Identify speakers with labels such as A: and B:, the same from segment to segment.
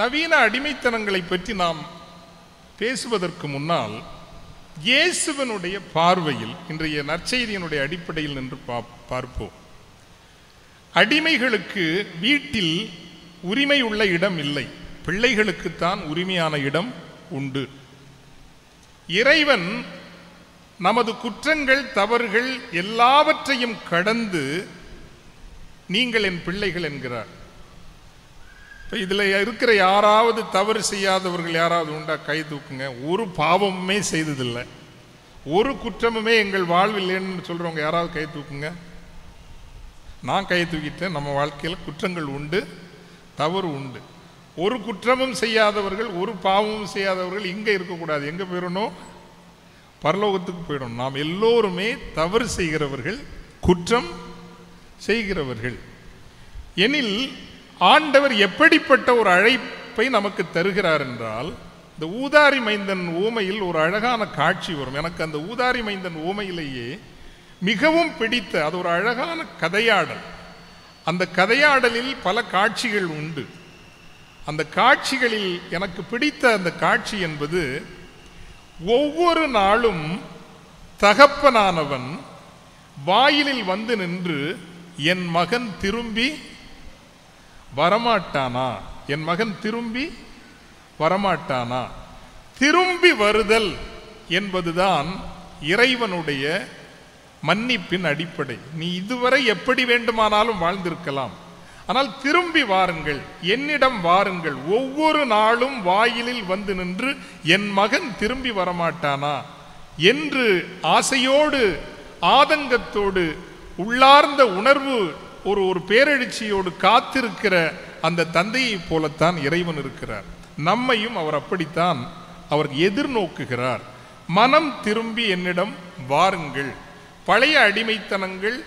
A: நவீன அடிமைத்தனங்களை பற்றி நாம் பேசுவதற்கு முன்னால் இயேசுவினுடைய பார்வையில் இன்றைய நற்செய்தியினுடைய அடிப்படையில் நின்று பார்ப்போம். அடிமைகளுக்கு வீட்டில் உரிமை உள்ள இடம் இல்லை, பிள்ளைகளுக்குத்தான் உரிமையான இடம் உண்டு. இறைவன் நமது குற்றங்கள் தவறுகள் எல்லாவற்றையும் கடந்து நீங்கள் என் பிள்ளைகள் என்கிறார். இதில் இருக்கிற யாராவது தவறு செய்யாதவர்கள் யாராவது உண்டா? கை தூக்குங்க. ஒரு பாவமுமே செய்ததில்லை, ஒரு குற்றமுமே எங்கள் வாழ்வில் இல்லைன்னு சொல்றவங்க யாராவது கை தூக்குங்க. நான் கை தூக்கிட்டேன். நம்ம வாழ்க்கையில் குற்றங்கள் உண்டு, தவறு உண்டு. ஒரு குற்றமும் செய்யாதவர்கள், ஒரு பாவமும் செய்யாதவர்கள் இங்கே இருக்கக்கூடாது. எங்கே போயிடணும்? பரலோகத்துக்கு போயிடணும். நாம் எல்லோருமே தவறு செய்கிறவர்கள், குற்றம் செய்கிறவர்கள். எனில் ஆண்டவர் எப்படிப்பட்ட ஒரு அழைப்பை நமக்கு தருகிறார் என்றால், இந்த ஊதாரி மைந்தன் ஊமையில் ஒரு அழகான காட்சி வரும். எனக்கு அந்த ஊதாரி மைந்தன் ஊமையிலேயே மிகவும் பிடித்த அது ஒரு அழகான கதையாடல். அந்த கதையாடலில் பல காட்சிகள் உண்டு. அந்த காட்சிகளில் எனக்கு பிடித்த அந்த காட்சி என்பது, ஒவ்வொரு நாளும் தகப்பனானவன் வாயிலில் வந்து நின்று என் மகன் திரும்பி வரமாட்டானா, என் மகன் திரும்பி வரமாட்டானா. திரும்பி வருதல் என்பதுதான் இறைவனுடைய மன்னிப்பின் அடிப்படை. நீ இதுவரை எப்படி வேண்டுமானாலும் வாழ்ந்திருக்கலாம், ஆனால் திரும்பி வாருங்கள், என்னிடம் வாருங்கள். ஒவ்வொரு நாளும் வாயிலில் வந்து நின்று என் மகன் திரும்பி வரமாட்டானா என்று ஆசையோடு ஆதங்கத்தோடு உள்ளார்ந்த உணர்வு ஒரு பேரெழுச்சியோடு காத்திருக்கிற அந்த தந்தையை போலத்தான் இறைவன் இருக்கிறார். நம்மையும் அவர் அப்படித்தான் அவர் எதிர்நோக்குகிறார். மனம் திரும்பி என்னிடம் வாருங்கள். பழைய அடிமைத்தனங்கள்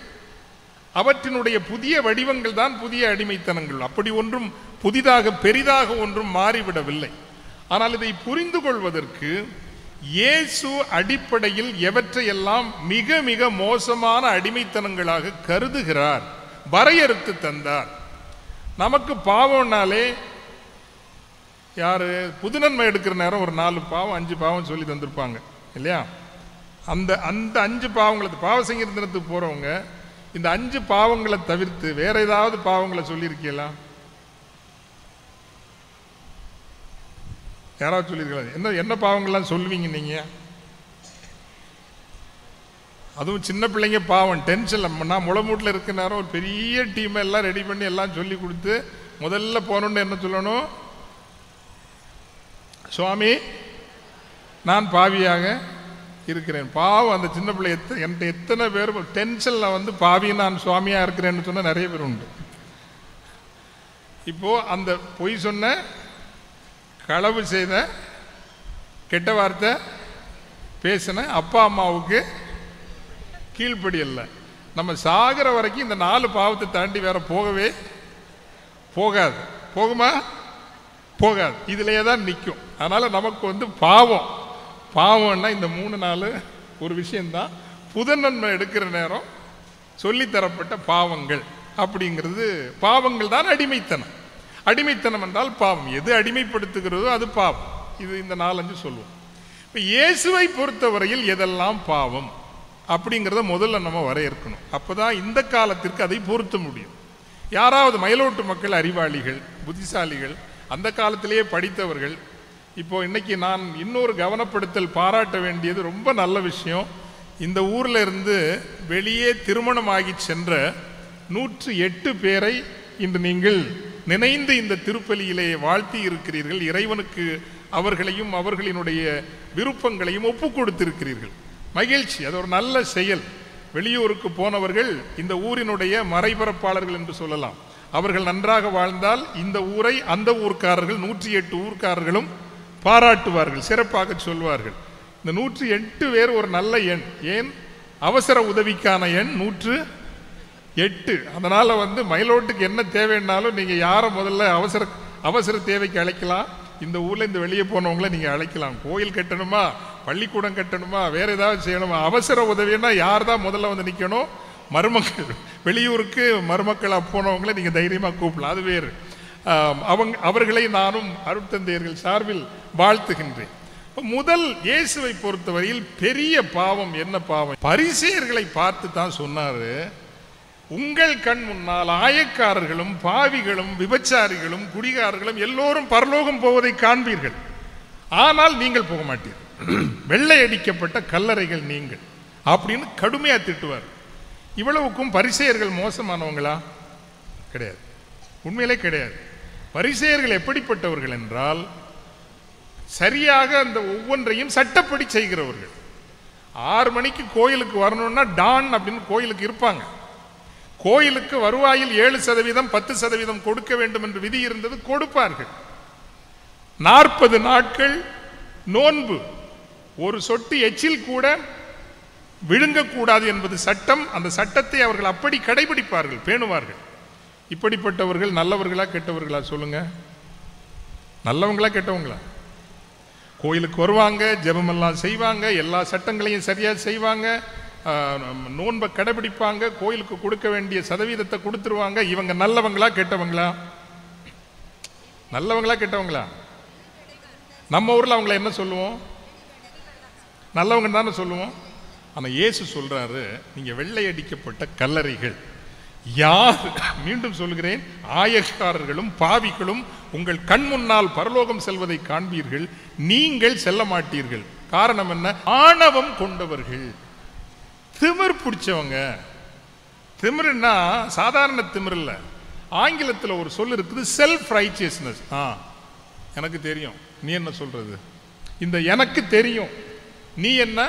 A: அவற்றினுடைய புதிய வடிவங்கள் தான் புதிய அடிமைத்தனங்கள். அப்படி ஒன்றும் புதிதாக பெரிதாக ஒன்றும் மாறிவிடவில்லை. ஆனால் இதை புரிந்து கொள்வதற்கு இயேசு அடிப்படையில் எவற்றையெல்லாம் மிக மிக மோசமான அடிமைத்தனங்களாக கருதுகிறார், வரையறுத்து தந்தார். நமக்கு பாவம்னாலே யாரு புதுநன்மை எடுக்கிற நேரம் ஒரு 4 பாவம் 5 பாவம் சொல்லி தந்திருப்பாங்க இல்லையா? அந்த 5 பாவங்களை பாவ சங்கீர்த்தனத்துக்கு போறவங்க இந்த 5 பாவங்களை தவிர்த்து வேற ஏதாவது பாவங்களை சொல்லியிருக்கீங்களா? யாராவது சொல்லியிருக்கலாம்? என்ன பாவங்கள்லாம் சொல்லுவீங்க நீங்க? அதுவும் சின்ன பிள்ளைங்க பாவம் டென்ஷன். நான் முளமூட்டில் இருக்க நேரம் ஒரு பெரிய டீமை எல்லாம் ரெடி பண்ணி எல்லாம் சொல்லி கொடுத்து முதல்ல போனோன்னு என்ன சொல்லணும்? சுவாமி நான் பாவியாக இருக்கிறேன். பாவம் அந்த சின்ன பிள்ளை என்கிட்ட எத்தனை பேர் டென்ஷனில் வந்து பாவி நான் சுவாமியாக இருக்கிறேன்னு சொன்னால் நிறைய பேர் உண்டு. இப்போ அந்த பொய் சொன்ன, களவு செய்த, கெட்ட வார்த்தை பேசின அப்பா அம்மாவுக்கு கீழ்ப்படி அல்ல. நம்ம சாகிற வரைக்கும் இந்த 4 பாவத்தை தாண்டி வேற போகவே போகாது. போகுமா? போகாது. இதுலயே தான் நிற்கும். அதனால நமக்கு வந்து பாவம்னா இந்த 3-4 ஒரு விஷயம்தான். புதநன்மை எடுக்கிற நேரம் சொல்லித்தரப்பட்ட பாவங்கள் அப்படிங்கிறது, பாவங்கள் தான் அடிமைத்தனம். அடிமைத்தனம் என்றால் பாவம். எது அடிமைப்படுத்துகிறதோ அது பாவம். இது இந்த 4-5 சொல்லுவோம். இப்போ இயேசுவை பொறுத்தவரையில் எதெல்லாம் பாவம் அப்படிங்கிறத முதல்ல நம்ம வரையறுக்கணும். அப்போதான் இந்த காலத்திற்கு அதை பொருத்த முடியும். யாராவது மயிலோட்டு மக்கள் அறிவாளிகள், புத்திசாலிகள், அந்த காலத்திலேயே படித்தவர்கள். இப்போ இன்னைக்கு நான் இன்னொரு கவனப்படுத்தல் பாராட்ட வேண்டியது ரொம்ப நல்ல விஷயம். இந்த ஊர்ல இருந்து வெளியே திருமணமாகி சென்ற 108 பேரை இன்று நீங்கள் நினைந்து இந்த திருப்பலியிலே வாழ்த்தி இருக்கிறீர்கள். இறைவனுக்கு அவர்களையும் அவர்களினுடைய விருப்பங்களையும் ஒப்பு கொடுத்திருக்கிறீர்கள். மகிழ்ச்சி. அது ஒரு நல்ல செயல். வெளியூருக்கு போனவர்கள் இந்த ஊரினுடைய மறைபரப்பாளர்கள் என்று சொல்லலாம். அவர்கள் நன்றாக வாழ்ந்தால் இந்த ஊரை அந்த ஊர்க்காரர்கள் 108 ஊர்க்காரர்களும் பாராட்டுவார்கள், சிறப்பாக சொல்வார்கள். இந்த 108 பேர் ஒரு நல்ல எண். ஏன்? அவசர உதவிக்கான எண் 108. அதனால வந்து மயிலோட்டுக்கு என்ன தேவைன்னாலும் நீங்க யாரை முதல்ல அவசர தேவைக்கு அழைக்கலாம். இந்த ஊர்ல இந்த வெளியே போனவங்களை நீங்க அழைக்கலாம். கோயில் கட்டணுமா, பள்ளிக்கூடம் கட்டணுமா, வேற ஏதாவது செய்யணுமா, அவசர உதவின்னா யார் தான் முதல்ல வந்து நிற்கணும்? மருமக்கள். வெளியூருக்கு மருமக்களா போனவங்களை நீங்க தைரியமா கூப்பிடலாம், அது வேறு. அவர்களை நானும் அருட்தந்தையர்கள் சார்பில் வாழ்த்துகின்றேன். முதல் இயேசுவை பொறுத்தவரையில் பெரிய பாவம் என்ன பாவம்? பரிசேயர்களை பார்த்து தான் சொன்னாரு, உங்கள் கண் முன்னால் ஆயக்காரர்களும் பாவிகளும் விபச்சாரிகளும் குடிகாரர்களும் எல்லோரும் பரலோகம் போவதை காண்பீர்கள், ஆனால் நீங்கள் போக மாட்டீர்கள், வெள்ளை அடிக்கப்பட்ட கல்லறைகள் நீங்கள் அப்படின்னு கடுமையா திட்டுவார். இவ்வளவுக்கும் பரிசேயர்கள் மோசமானவங்களா? கிடையாது, உண்மையிலே கிடையாது. பரிசேயர்கள் எப்படிப்பட்டவர்கள் என்றால் சரியாக அந்த ஒவ்வொன்றையும் சட்டப்படி செய்கிறவர்கள். 6 மணிக்கு கோயிலுக்கு வரணும்னா டான் அப்படின்னு கோயிலுக்கு இருப்பாங்க. கோயிலுக்கு வருவாயில் 7% 10% கொடுக்க வேண்டும் என்று விதி இருந்தது, கொடுப்பார்கள். 40 நாட்கள் நோன்பு, ஒரு சொட்டு எச்சில் கூட விழுங்கக்கூடாது என்பது சட்டம். அந்த சட்டத்தை அவர்கள் அப்படி கடைபிடிப்பார்கள், பேணுவார்கள். இப்படிப்பட்டவர்கள் நல்லவர்களா கெட்டவர்களா சொல்லுங்க? நல்லவங்களா கெட்டவங்களா? கோயிலுக்கு வருவாங்க, ஜெபமெல்லாம் செய்வாங்க, எல்லா சட்டங்களையும் சரியா செய்வாங்க, நோன்பை கடைபிடிப்பாங்க, கோயிலுக்கு கொடுக்க வேண்டிய சதவீதத்தை கொடுத்துருவாங்க. இவங்க நல்லவங்களா கெட்டவங்களா? நல்லவங்களா கெட்டவங்களா? நம்ம ஊர்ல அவங்கள என்ன சொல்லுவோம்? நல்லவங்க தானே சொல்லுவோம். ஆனா இயேசு சொல்றாரு, நீங்க வெள்ளை அடிக்கப்பட்ட கல்லறைகள். யார், மீண்டும் சொல்கிறேன், ஆயக்காரர்களும் பாவிகளும் உங்கள் கண் முன்னால் பரலோகம் செல்வதை காண்பீர்கள், நீங்கள் செல்ல மாட்டீர்கள். காரணம் என்ன? ஆணவம் கொண்டவர்கள், திமிர் பிடிச்சவங்க. திமிர்னா சாதாரண திமிர் இல்ல, ஆங்கிலத்தில் ஒரு சொல் இருக்குது, செல்ஃப் ரைச்சியஸ்னஸ். எனக்கு தெரியும், நீ என்ன சொல்றது, இந்த எனக்கு தெரியும் நீ என்ன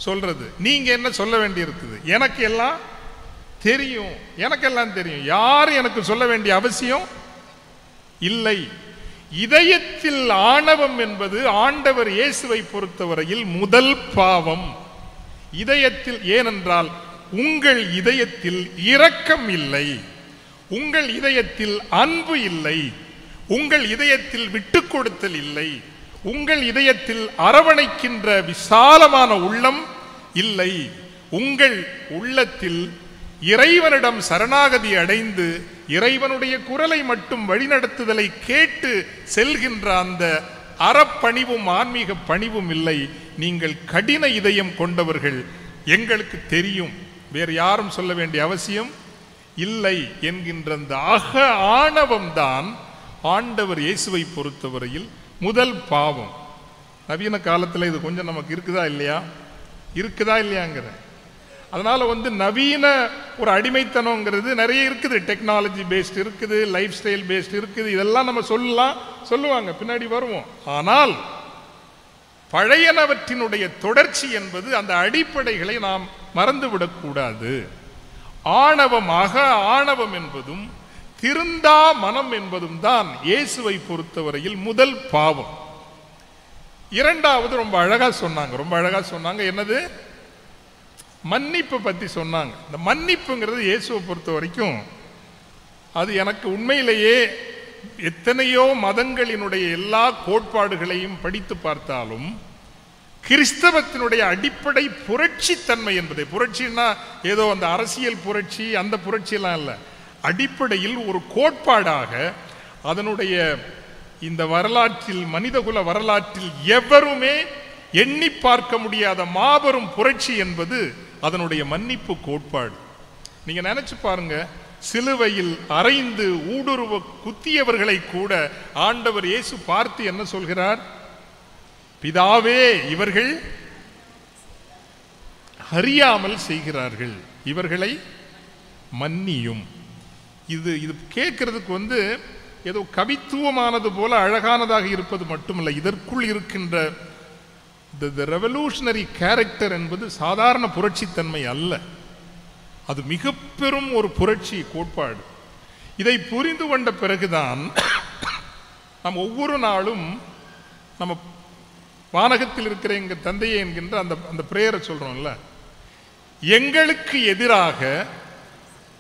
A: சொல்றது, நீங்க என்ன சொல்ல வேண்டி இருக்குது, எனக்கு எல்லாம் தெரியும், எனக்கெல்லாம் தெரியும், யாரும் எனக்கு சொல்ல வேண்டிய அவசியம் இல்லை. இதயத்தில் ஆணவம் என்பது ஆண்டவர் இயேசுவை பொறுத்தவரையில் முதல் பாவம். இதயத்தில், ஏனென்றால் உங்கள் இதயத்தில் இரக்கம் இல்லை, உங்கள் இதயத்தில் அன்பு இல்லை, உங்கள் இதயத்தில் விட்டு கொடுத்தல் இல்லை, உங்கள் இதயத்தில் அரவணைக்கின்ற விசாலமான உள்ளம் இல்லை. உங்கள் உள்ளத்தில் இறைவனிடம் சரணாகதி அடைந்து இறைவனுடைய குரலை மட்டும் வழிநடத்துதலை கேட்டு செல்கின்ற அந்த அறப்பணிவும் ஆன்மீக பணிவும் இல்லை. நீங்கள் கடின இதயம் கொண்டவர்கள், எங்களுக்கு தெரியும், வேறு யாரும் சொல்ல வேண்டிய அவசியம் இல்லை என்கின்ற அந்த அக ஆணவம் தான் ஆண்டவர் இயேசுவை பொறுத்தவரையில் முதல் பாவம். நவீன காலத்தில் இது கொஞ்சம் நமக்கு இருக்குதா இல்லையா? இருக்குதா இல்லையாங்கிற. அதனால நவீன ஒரு அடிமைத்தனங்கிறது நிறைய இருக்குது, டெக்னாலஜி பேஸ்ட் இருக்குது, லைஃப் ஸ்டைல் பேஸ்ட் இருக்குது, இதெல்லாம் நம்ம சொல்லுவாங்க, பின்னாடி வருவோம். ஆனால் பழையனவற்றினுடைய தொடர்ச்சி என்பது அந்த அடிப்படைகளை நாம் மறந்துவிடக்கூடாது. ஆணவம், அக ஆணவம் என்பதும் திருந்தா மனம் என்பதும் தான் இயேசுவை பொறுத்தவரையில் முதல் பாவம். இரண்டாவது ரொம்ப அழகா சொன்னாங்க, என்னது? மன்னிப்பு பத்தி சொன்னாங்க. இந்த மன்னிப்புங்கிறது இயேசுவை பொறுத்த வரைக்கும் அது எனக்கு உண்மையிலேயே எத்தனையோ மதங்களினுடைய எல்லா கோட்பாடுகளையும் படித்து பார்த்தாலும் கிறிஸ்தவத்தினுடைய அடிப்படை புரட்சி தன்மை என்பதை, புரட்சின்னா ஏதோ அந்த அரசியல் புரட்சி அந்த புரட்சியெல்லாம் இல்லை, அடிப்படையில் ஒரு கோட்பாடாக அதனுடைய இந்த வரலாற்றில், மனிதகுல வரலாற்றில் எவருமே எண்ணி பார்க்க முடியாத மாபெரும் புரட்சி என்பது அதனுடைய மன்னிப்பு கோட்பாடு. நீங்க நினைச்சு பாருங்க, சிலுவையில் அறைந்து ஊடுருவ குத்தியவர்களை கூட ஆண்டவர் இயேசு பார்த்து என்ன சொல்கிறார்? பிதாவே, இவர்கள் அறியாமல் செய்கிறார்கள், இவர்களை மன்னியும். இது கேட்கறதுக்கு ஏதோ கவித்துவமானது போல அழகானதாக இருப்பது மட்டுமல்ல, இதற்குள் இருக்கின்ற ரெவல்யூஷனரி கேரக்டர் என்பது சாதாரண புரட்சித்தன்மை அல்ல, அது மிக பெரும் ஒரு புரட்சி கோட்பாடு. இதை புரிந்து கொண்ட பிறகுதான் நாம் ஒவ்வொரு நாளும் நம்ம வானகத்தில் இருக்கிற எங்க தந்தையே என்கின்ற அந்த பிரேயரை சொல்றோம்ல, எங்களுக்கு எதிராக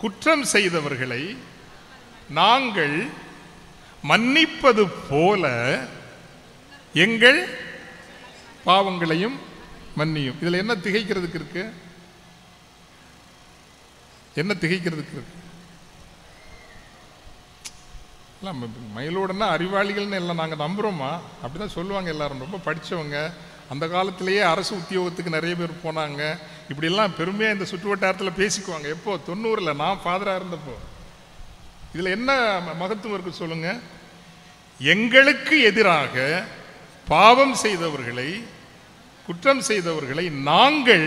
A: குற்றம் செய்தவர்களை நாங்கள் மன்னிப்பது போல எங்கள் பாவங்களையும் மன்னியும். இதுல என்ன திகைக்கிறதுக்கு இருக்கு? என்ன திகைக்கிறதுக்கு இருக்கு? இல்லை மயிலோடனா அறிவாளிகள்னு எல்லாம் நாங்கள் நம்புகிறோமா? அப்படி தான் சொல்லுவாங்க எல்லாரும். ரொம்ப படித்தவங்க, அந்த காலத்திலேயே அரசு உத்தியோகத்துக்கு நிறைய பேர் போனாங்க, இப்படிலாம் பெருமையாக இந்த சுற்று வட்டாரத்தில் பேசிக்குவாங்க. எப்போ? 90ல் நான் ஃபாதராக இருந்தப்போ. இதில் என்ன மகத்துவம் இருக்குது சொல்லுங்க? எங்களுக்கு எதிராக பாவம் செய்தவர்களை, குற்றம் செய்தவர்களை நாங்கள்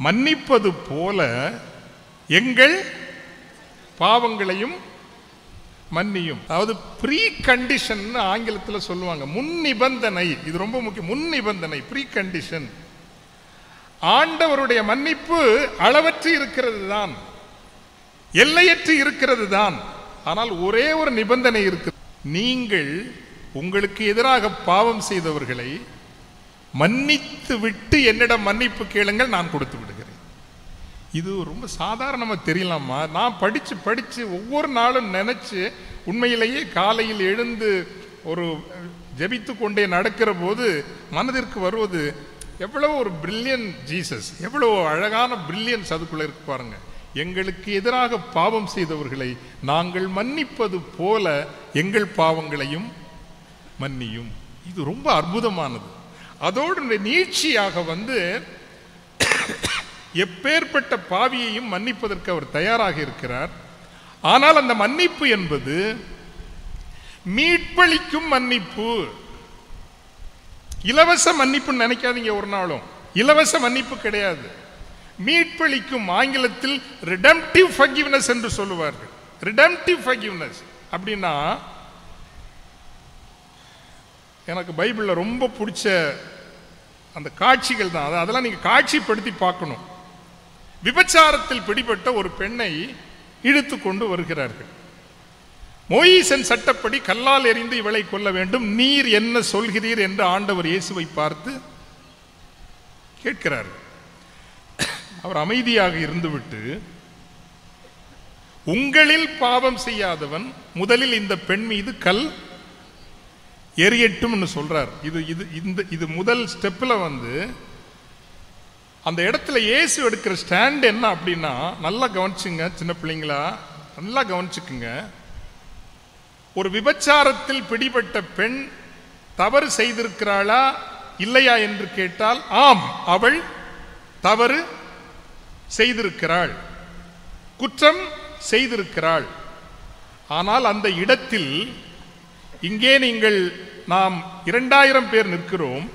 A: மன்னிப்பது போல எங்கள் பாவங்களையும் மன்னியும். அதாவது ப்ரீ கண்டிஷன் ஆங்கிலத்தில் சொல்லுவாங்க, முன் நிபந்தனை. இது ரொம்ப முக்கியம். முன் நிபந்தனை, ப்ரீ கண்டிஷன். ஆண்டவருடைய மன்னிப்பு அளவற்று இருக்கிறது தான், எல்லையற்று இருக்கிறது தான். ஆனால் ஒரே ஒரு நிபந்தனை இருக்கு. நீங்கள் உங்களுக்கு எதிராக பாவம் செய்தவர்களை மன்னித்து விட்டு என்னிடம் மன்னிப்பு கேளுங்கள், நான் கொடுத்து விடுகிறேன். இது ரொம்ப சாதாரணமாக தெரியலாமா? நான் படித்து ஒவ்வொரு நாளும் நினச்சி, உண்மையிலேயே காலையில் எழுந்து ஒரு ஜெபித்து கொண்டே நடக்கிற போது மனதிற்கு வருவது, எவ்வளோ ஒரு பிரில்லியன் ஜீசஸ், எவ்வளோ அழகான பிரில்லியன்ஸ் அதுக்குள்ளே இருக்கு பாருங்க. எங்களுக்கு எதிராக பாவம் செய்தவர்களை நாங்கள் மன்னிப்பது போல எங்கள் பாவங்களையும் மன்னியும். இது ரொம்ப அற்புதமானது. அதோடு நீட்சியாக எப்பேற்பட்ட பாவியையும் மன்னிப்பதற்கு அவர் தயாராக இருக்கிறார். ஆனால் அந்த மன்னிப்பு என்பது மீட்பளிக்கும் மன்னிப்பு, இலவச மன்னிப்புன்னு நினைக்காதீங்க ஒரு நாளும். இலவச மன்னிப்பு கிடையாது, மீட்பளிக்கும். ஆங்கிலத்தில் ரிடம்டிவ் ஃபர்கிவ்னஸ் என்று சொல்லுவார்கள். ரிடம்டிவ் ஃபர்கிவ்னஸ் அப்படின்னா, எனக்கு பைபிளில் ரொம்ப பிடிச்ச அந்த காட்சிகள் தான். அதெல்லாம் நீங்கள் காட்சிப்படுத்தி பார்க்கணும். விபச்சாரத்தில் பிடிபட்ட ஒரு பெண்ணை இழுத்து கொண்டு வருகிறார்கள். மோயிசன் சட்டப்படி கல்லால் எறிந்து இவளை கொல்ல வேண்டும், நீர் என்ன சொல்கிறீர் என்று ஆண்டவர் இயேசுவை பார்த்து கேட்கிறார். அவர் அமைதியாக இருந்துவிட்டு, உங்களில் பாவம் செய்யாதவன் முதலில் இந்த பெண் மீது கல் எரியட்டும் சொல்றார். இது முதல் ஸ்டெப்ல அந்த இடத்துல இயேசு எடுக்கிற ஸ்டாண்ட் என்ன அப்படின்னா, நல்லா கவனிச்சுங்க சின்ன பிள்ளைங்களா, நல்லா கவனிச்சுக்குங்க. ஒரு விபச்சாரத்தில் பிடிபட்ட பெண் தவறு செய்திருக்கிறாளா இல்லையா என்று கேட்டால், ஆம், அவள் தவறு செய்திருக்கிறாள், குற்றம் செய்திருக்கிறாள். ஆனால் அந்த இடத்தில், இங்கே நாம் 2000 பேர் நிற்கிறோம்,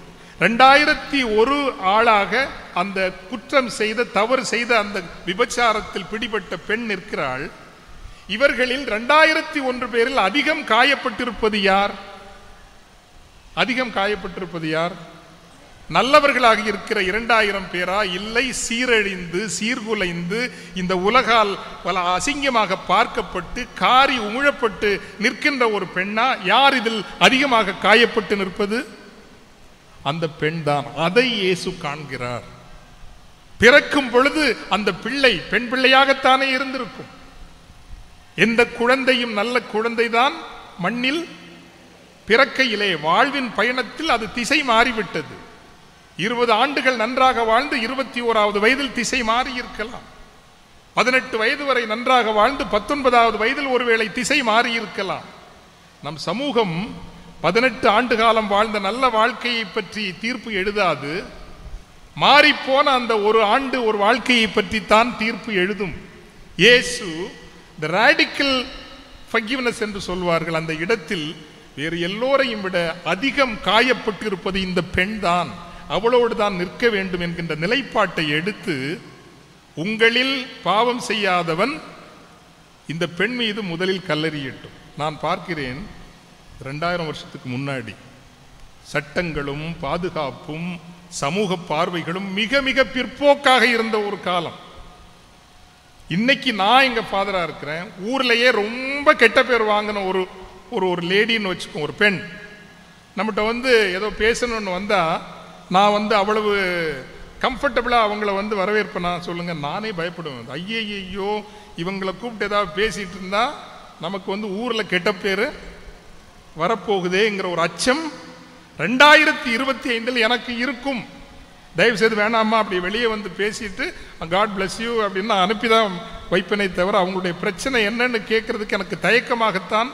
A: 2001 ஆளாக அந்த குற்றம் செய்த, தவறு செய்த அந்த விபச்சாரத்தில் பிடிபட்ட பெண் நிற்கிறாள். இவர்களில் 2001 பேரில் அதிகம் காயப்பட்டிருப்பது யார்? அதிகம் காயப்பட்டிருப்பது யார்? நல்லவர்களாக இருக்கிற 2000 பேரா? இல்லை, சீரழிந்து சீர்குலைந்து இந்த உலகால் பல அசிங்கமாக பார்க்கப்பட்டு காரி உமிழப்பட்டு நிற்கின்ற ஒரு பெண்ணா? யார் இதில் அதிகமாக காயப்பட்டு நிற்பது? அந்த பெண் தான். அதை இயேசு காண்கிறார். பிறக்கும் பொழுது அந்த பிள்ளை பெண் பிள்ளையாகத்தானே இருந்திருக்கும். எந்த குழந்தையும் நல்ல குழந்தைதான் மண்ணில் பிறக்கையிலே வாழ்வின் பயணத்தில் அது திசை மாறிவிட்டது. 20 ஆண்டுகள் நன்றாக வாழ்ந்து 21வது வயதில் திசை மாறி இருக்கலாம். 18 வயது வரை நன்றாக வாழ்ந்து 19வது வயதில் ஒருவேளை திசை மாறி இருக்கலாம். நம் சமூகம் 18 ஆண்டு காலம் வாழ்ந்த நல்ல வாழ்க்கையை பற்றி தீர்ப்பு எழுதாது. மாறிப்போன அந்த ஒரு ஆண்டு ஒரு வாழ்க்கையை பற்றி தான் தீர்ப்பு எழுதும். இயேசு தி ராடிக்கல் ஃபர்கிவ்னஸ் என்று சொல்வார்கள். அந்த இடத்தில் வேறு எல்லோரையும் விட அதிகம் காயப்பட்டிருப்பது இந்த பெண் தான், அவளோடு தான் நிற்க வேண்டும் என்கின்ற நிலைப்பாட்டை எடுத்து, உங்களில் பாவம் செய்யாதவன் இந்த பெண் மீது முதலில் கல்லெறியட்டும். நான் பார்க்கிறேன், 2000 வருஷத்துக்கு முன்னாடி சட்டங்களும் பாதுகாப்பும் சமூக பார்வைகளும் மிக மிக பிற்போக்காக இருந்த ஒரு காலம். இன்னைக்கு நான் எங்க ஃபாதரா இருக்கிறேன், ஊர்லயே ரொம்ப கெட்ட பேர் வாங்கின ஒரு ஒரு லேடின்னு வச்சுக்கோ, ஒரு பெண் நம்மகிட்ட ஏதோ பேசணும்னு வந்தா, நான் அவ்வளவு கம்ஃபர்டபுளா அவங்கள வரவேற்பேனா சொல்லுங்க? நானே பயப்படுவேன். ஐயோ, இவங்களை கூப்பிட்டு ஏதாவது பேசிட்டு இருந்தா நமக்கு ஊர்ல கெட்ட பேரு வரப்போகுதேங்கிற ஒரு அச்சம் 2025 எனக்கு இருக்கும். தயவு செய்து வேணாமா, அப்படி வெளியே பேசிட்டு காட் பிளஸ் யூ அப்படின்னு அனுப்பிதான் வைப்பனை தவிர அவங்களுடைய பிரச்சனை என்னன்னு கேட்கறதுக்கு எனக்கு தயக்கமாகத்தான்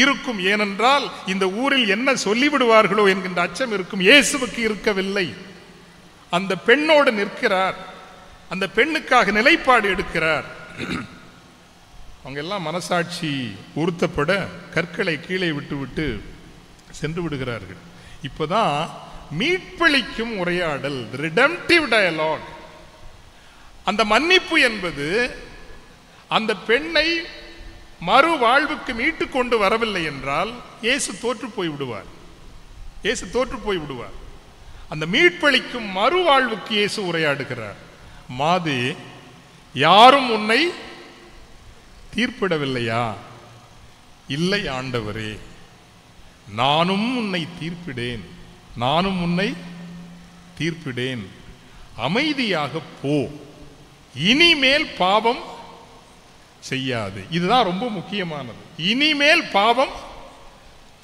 A: இருக்கும். ஏனென்றால் இந்த ஊரில் என்ன சொல்லிவிடுவார்களோ என்கின்ற அச்சம் இருக்கும். இயேசுவுக்கு இருக்கவில்லை. அந்த பெண்ணோடு நிற்கிறார், அந்த பெண்ணுக்காக நிலைப்பாடு எடுக்கிறார். அவங்க எல்லாம் மனசாட்சி உறுத்தப்பட கற்களை கீழே விட்டு சென்று விடுகிறார்கள். இப்பதான் மீட்பளிக்கும் உரையாடல், ரிடெம்ப்டிவ் டயலாக். அந்த மன்னிப்பு என்பது அந்த பெண்ணை மறு வாழ்வுக்கு மீட்டு கொண்டு வரவில்லை என்றால் இயேசு தோற்று போய் விடுவார். இயேசு தோற்று போய் விடுவார். அந்த மீட்பளிக்கும் மறு வாழ்வுக்கு இயேசு உரையாடுகிறார். மாதே, யாரும் உன்னை தீர்ப்பிடவில்லையா? இல்லை ஆண்டவரே, நானும் உன்னை தீர்ப்பிடேன், நானும் உன்னை தீர்ப்பிடேன். அமைதியாக போ, இனிமேல் பாவம் செய்யாது. இதுதான் ரொம்ப முக்கியமானது. இனிமேல் பாவம்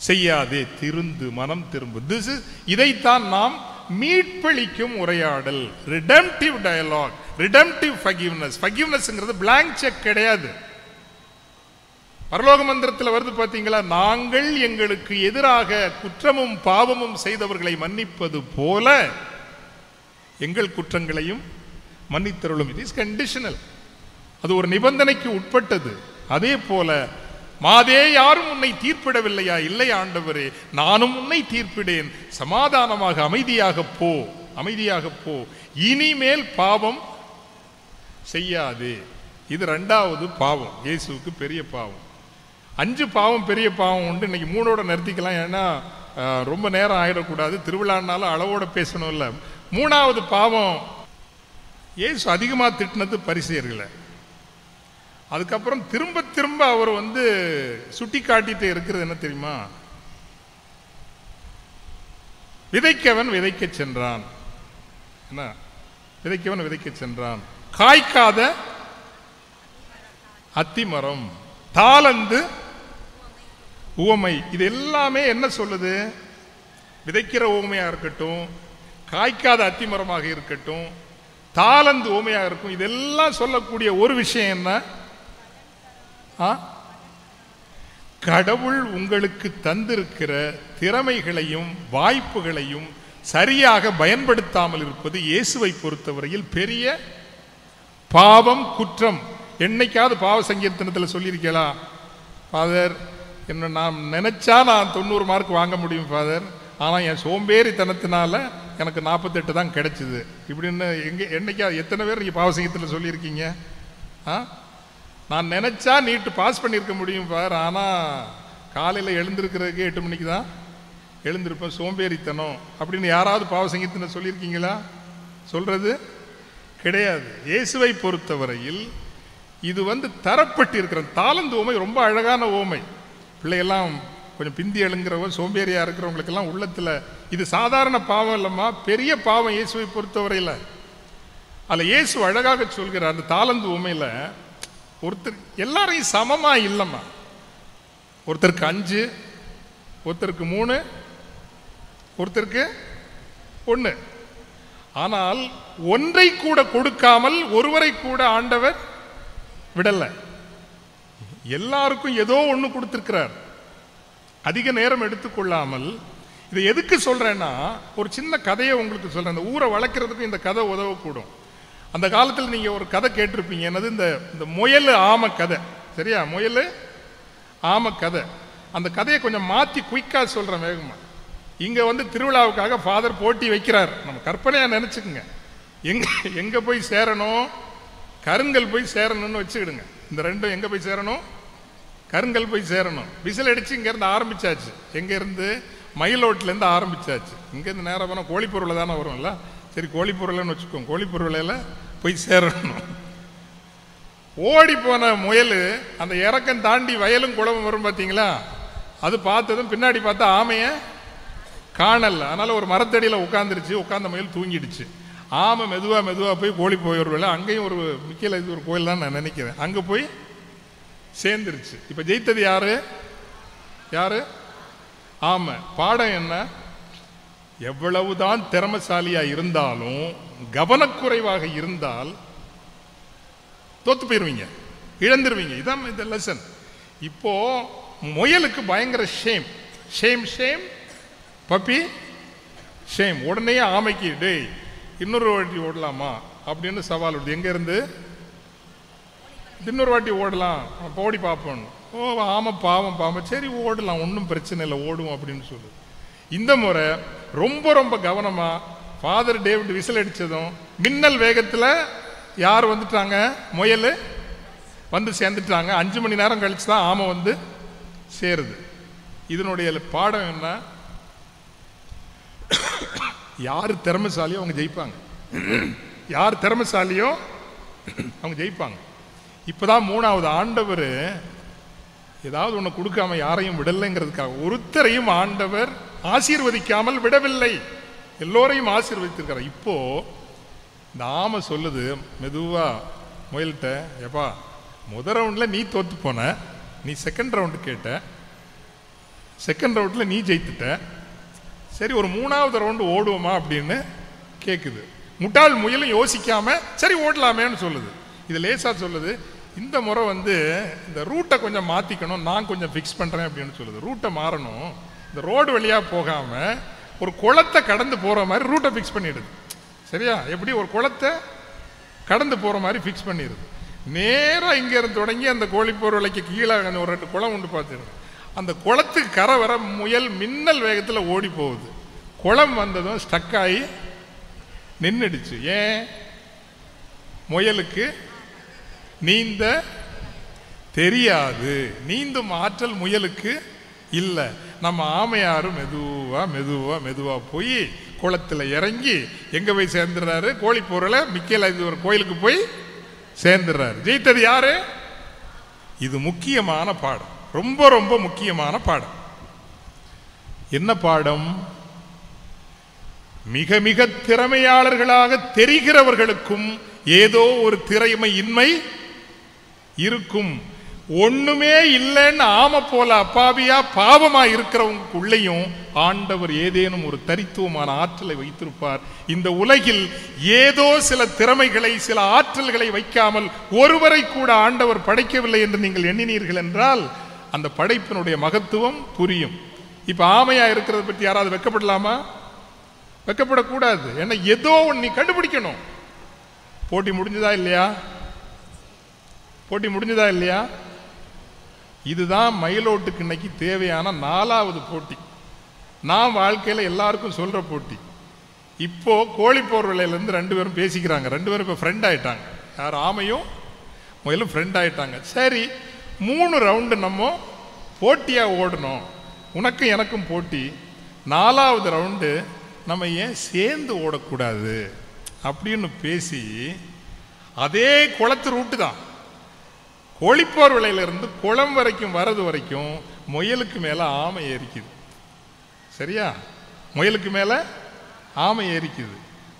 A: செய்யாதே, திருந்து, மனம் திரும்பு. இதைத்தான் நாம் மீட்பளிக்கும் உரையாடல், ரிடெம்ப்டிவ் டயலாக், ரிடெம்ப்டிவ் ஃபர்கிவ்னஸ். ஃபர்கிவ்னஸ்ங்கிறது பிளாங்க் செக் கிடையாது. பரலோக மந்திரத்தில் வருது பார்த்தீங்களா, நாங்கள் எங்களுக்கு எதிராக குற்றமும் பாவமும் செய்தவர்களை மன்னிப்பது போல எங்கள் குற்றங்களையும் மன்னித்தருளும். It is conditional. அது ஒரு நிபந்தனைக்கு உட்பட்டது. அதே போல மாதே, யாரும் உன்னை தீர்ப்பிடவில்லையா? இல்லை ஆண்டவரே, நானும் உன்னை தீர்ப்பிடேன். சமாதானமாக அமைதியாக போ, அமைதியாக போ, இனிமேல் பாவம் செய்யாதே. இது இரண்டாவது பாவம், இயேசுவுக்கு பெரிய பாவம். 5 பாவம் பெரிய பாவம் உண்டு. இன்னைக்கு 3ஓட நிறுத்திக்கலாம், ஏன்னா ரொம்ப நேரம் ஆயிடக்கூடாது. திருவிழானாலும் அளவோட பேசணும். இல்லை, 3வது பாவம் இயேசு அதிகமாக திட்டினது பரிசேயர்களை. அதுக்கப்புறம் திரும்ப திரும்ப அவர் சுட்டி காட்டிட்டு இருக்கிறது என்ன தெரியுமா? விதைக்கவன் விதைக்க சென்றான். என்ன? விதைக்கவன் விதைக்க சென்றான். காய்க்காத அத்திமரம், தாளந்து உவமை. இது எல்லாமே என்ன சொல்லுது? விதைக்கிற உவமையா இருக்கட்டும், காய்க்காத அத்திமரமாக இருக்கட்டும், தாளந்து உவமையாக இருக்கும், இதெல்லாம் சொல்லக்கூடிய ஒரு விஷயம் என்ன? கடவுள் உங்களுக்கு தந்திருக்கிற திறமைகளையும் வாய்ப்புகளையும் சரியாக பயன்படுத்தாமல் இருப்பது இயேசுவை பொறுத்தவரையில் பெரிய பாவம், குற்றம். என்னைக்காவது பாவ சங்கீர்த்தனத்தில் சொல்லியிருக்கீங்களா, ஃபாதர் என்ன நான் நினைச்சா நான் 90 மார்க் வாங்க முடியும் ஃபாதர், ஆனால் என் சோம்பேறித்தனத்தினால எனக்கு 48 தான் கிடைச்சிது இப்படின்னு என்னைக்கா எத்தனை பேர் நீங்கள் பாவ சங்கீதத்தில் சொல்லியிருக்கீங்க? நான் நினைச்சா நீட்டு பாஸ் பண்ணியிருக்க முடியும் ஃபாதர், ஆனால் காலையில் எழுந்திருக்கிறதுக்கு 8 மணிக்கு தான் எழுந்திருப்பேன், சோம்பேறித்தனம் அப்படின்னு யாராவது பாவ சங்கீதத்தில் சொல்லியிருக்கீங்களா? சொல்றது கிடையாது. இயேசுவை பொறுத்தவரையில் இது தரப்பட்டு இருக்கிற தாளந்து ஓமை ரொம்ப அழகான ஓமை. பிள்ளையெல்லாம் கொஞ்சம் பிந்தி எழுங்கிறவங்க, சோம்பேறியா இருக்கிறவங்களுக்கெல்லாம் உள்ளத்துல இது சாதாரண பாவம் இல்லம்மா, பெரிய பாவம் இயேசுவை பொறுத்தவரையில். அதில் இயேசு அழகாக சொல்கிறார் அந்த தாளந்து உண்மையில், ஒருத்தர் எல்லாரையும் சமமா இல்லைம்மா. ஒருத்தருக்கு 5, ஒருத்தருக்கு 3, ஒருத்தருக்கு 1. ஆனால் ஒன்றை கூட கொடுக்காமல் ஒருவரை கூட ஆண்டவர் விடல. எல்லாருக்கும் ஏதோ ஒன்று கொடுத்திருக்கிறார். அதிக நேரம் எடுத்துக்கொள்ளாமல். இதை எதுக்கு சொல்றேன்னா, ஒரு சின்ன கதையை உங்களுக்கு சொல்றேன். இந்த ஊரை வளர்க்கறதுக்கு இந்த கதை உதவக்கூடும். அந்த காலத்தில் நீங்க ஒரு கதை கேட்டிருப்பீங்க, என்னது இந்த முயல் ஆம கதை. சரியா? முயல் ஆம கதை. அந்த கதையை கொஞ்சம் மாத்தி குயிக்கா சொல்றேன் வேகமா. இங்க திருவிழாவுக்காக ஃபாதர் போட்டி வைக்கிறார். நம்ம கற்பனையா நினைச்சுக்குங்க. எங்க போய் சேரணும்? கருங்கல் போய் சேரணும்னு வச்சுக்கிடுங்க. இந்த ரெண்டும் எங்க போய் சேரணும்? கருங்கல் போய் சேரணும். விசில் அடிச்சு இங்க இருந்து ஆரம்பிச்சாச்சு. எங்க இருந்து? மயிலோட்டில இருந்து ஆரம்பிச்சாச்சு. இங்க இருந்து நேரம் போனா கோழிப்பொருளை தானே வரும்ல. சரி, கோழிப்பொருளைன்னு வச்சுக்கோங்க. கோழிப்பொருளையில போய் சேரணும். ஓடி போன முயல் அந்த இறக்கம் தாண்டி வயலும் குளமும் வரும் பார்த்தீங்களா? அது பார்த்ததும் பின்னாடி பார்த்தா ஆமைய காணல. அதனால ஒரு மரத்தடியில் உட்காந்துருச்சு. உட்கார்ந்த முயல் தூங்கிடுச்சு. ஆமை மெதுவா மெதுவா போய் கோழி போயிடுவேல, அங்கேயும் ஒரு மிக்கல இது ஒரு கோயில் தான் நான் நினைக்கிறேன். அங்க போய் சேர்ந்துருச்சு. இப்ப ஜெயித்தது யாரு? யாரு? ஆமை. பாடம் என்ன? எவ்வளவுதான் திறமசாலியா இருந்தாலும் கவனக்குறைவாக இருந்தால் தோத்து போயிருவீங்க, இழந்துருவீங்க. இதான் இந்த லெசன். இப்போ முயலுக்கு பயங்கர shame, shame shame puppy shame. உடனே ஆமைக்கு டேய் இன்னொரு வாட்டி ஓடலாமா அப்படின்னு சவால் விடுது. எங்க இருந்து? இன்னொரு வாட்டி ஓடலாம், ஓடி பார்ப்போம். ஓ ஆமா பாவம் பாவம், சரி ஓடலாம், ஒன்றும் பிரச்சனை இல்லை, ஓடுவோம் அப்படின்னு சொல்லுது. இந்த முறை ரொம்ப ரொம்ப கவனமா ஃபாதர் டேவிட் விசில் அடிச்சதும் மின்னல் வேகத்தில் யார் வந்துட்டாங்க? முயல் வந்து சேர்ந்துட்டாங்க. 5 மணி நேரம் கழிச்சு தான் ஆமை வந்து சேருது. இதனுடைய பாடம் என்ன? யார் திறமைசாலியோ அவங்க ஜெயிப்பாங்க, யார் திறமைசாலியோ அவங்க ஜெயிப்பாங்க. இப்பதான் 3வது ஆண்டவர் ஏதாவது ஒன்று கொடுக்காம யாரையும் விடலைங்கிறதுக்காக ஒருத்தரையும் ஆண்டவர் ஆசீர்வதிக்காமல் விடவில்லை, எல்லோரையும் ஆசீர்வதித்திருக்கிறார். இப்போ இந்த ஆமை சொல்லுது மெதுவா முயல்கிட்ட, எப்பா முதல் ரவுண்டில் நீ தோத்து போன, நீ செகண்ட் ரவுண்டு கேட்ட, செகண்ட் ரவுண்டில் நீ ஜெயித்துட்ட, சரி ஒரு 3வது ரவுண்டு ஓடுவோமா அப்படின்னு கேட்குது. முட்டாள் முயலும் யோசிக்காம சரி ஓடலாமேன்னு சொல்லுது. இது லேசா சொல்லுது, இந்த முறை வந்து இந்த ரூட்டை கொஞ்சம் மாற்றிக்கணும், நான் கொஞ்சம் ஃபிக்ஸ் பண்ணுறேன் அப்படின்னு சொல்லுது. ரூட்டை மாறணும், இந்த ரோடு வழியாக போகாமல் ஒரு குளத்தை கடந்து போகிற மாதிரி ரூட்டை ஃபிக்ஸ் பண்ணிடுது. சரியா? எப்படி ஒரு குளத்தை கடந்து போகிற மாதிரி ஃபிக்ஸ் பண்ணிடுது. நேராக இங்கேருந்து தொடங்கி அந்த கோழிப்போர் விலைக்கு கீழே ஒரு 2 குளம் உண்டு பார்த்துருது. அந்த குளத்துக்கு கரை வர முயல் மின்னல் வேகத்தில் ஓடி போகுது. குளம் வந்ததும் ஸ்டக் ஆகி நின்றுடுச்சு. ஏன்? முயலுக்கு நீந்த தெரியாது, நீந்தும் ஆற்றல் முயலுக்கு இல்லை. நம்ம ஆமையாரும் மெதுவா மெதுவா மெதுவா போய் குளத்தில் இறங்கி எங்க போய் சேர்ந்துடுறாரு? கோழிப்போரில் மிக்கேல் ஒரு கோயிலுக்கு போய் சேர்ந்துடுறாரு. ஜெயித்தது யாரு? இது முக்கியமான பாடம், ரொம்ப ரொம்ப முக்கியமான பாடம். என்ன பாடம்? மிக மிக திறமையாளர்களாக தெரிகிறவர்களுக்கும் ஏதோ ஒரு திறமை இன்மை இருக்கும். ஒண்ணுமே இல்லைன்னு ஆமை போல அப்பாவியா பாவமா இருக்கிறவங்களுக்குள்ளேயும் ஆண்டவர் ஏதேனும் ஒரு தரித்துவமான ஆற்றலை வைத்திருப்பார். இந்த உலகில் ஏதோ சில திறமைகளை, சில ஆற்றல்களை வைக்காமல் ஒருவரை கூட ஆண்டவர் படைக்கவில்லை என்று நீங்கள் எண்ணினீர்கள் என்றால் அந்த படைப்பினுடைய மகத்துவம் புரியும். இப்ப ஆமையா இருக்கிறத பற்றி யாராவது வெக்கப்படலாமா? வெக்கப்படக்கூடாது. ஏன்னா ஏதோ ஒன்று நீ கண்டுபிடிக்கணும். போட்டி முடிஞ்சதா இல்லையா? போட்டி முடிஞ்சதா இல்லையா? இதுதான் மயிலோட்டுக்கு இன்னைக்கு தேவையான 4வது போட்டி. நான் வாழ்க்கையில் எல்லாருக்கும் சொல்ற போட்டி. இப்போ கோழிப்போர் விலையிலேருந்து 2 பேரும் பேசிக்கிறாங்க. 2 பேரும் இப்போ ஃப்ரெண்ட் ஆயிட்டாங்க. யார்? ஆமையும் முயலும் ஃப்ரெண்ட் ஆயிட்டாங்க. சரி 3 ரவுண்டு நம்ம போட்டியா ஓடணும், உனக்கும் எனக்கும் போட்டி. 4வது ரவுண்டு நம்ம ஏன் சேர்ந்து ஓடக்கூடாது அப்படின்னு பேசி அதே குளத்து ரூட்டு தான், கோழிப்போர் விலையிலிருந்து குளம் வரைக்கும் வரது வரைக்கும் முயலுக்கு மேல ஆமை ஏறிக்குது. சரியா? முயலுக்கு மேல ஆமை ஏறிக்குது.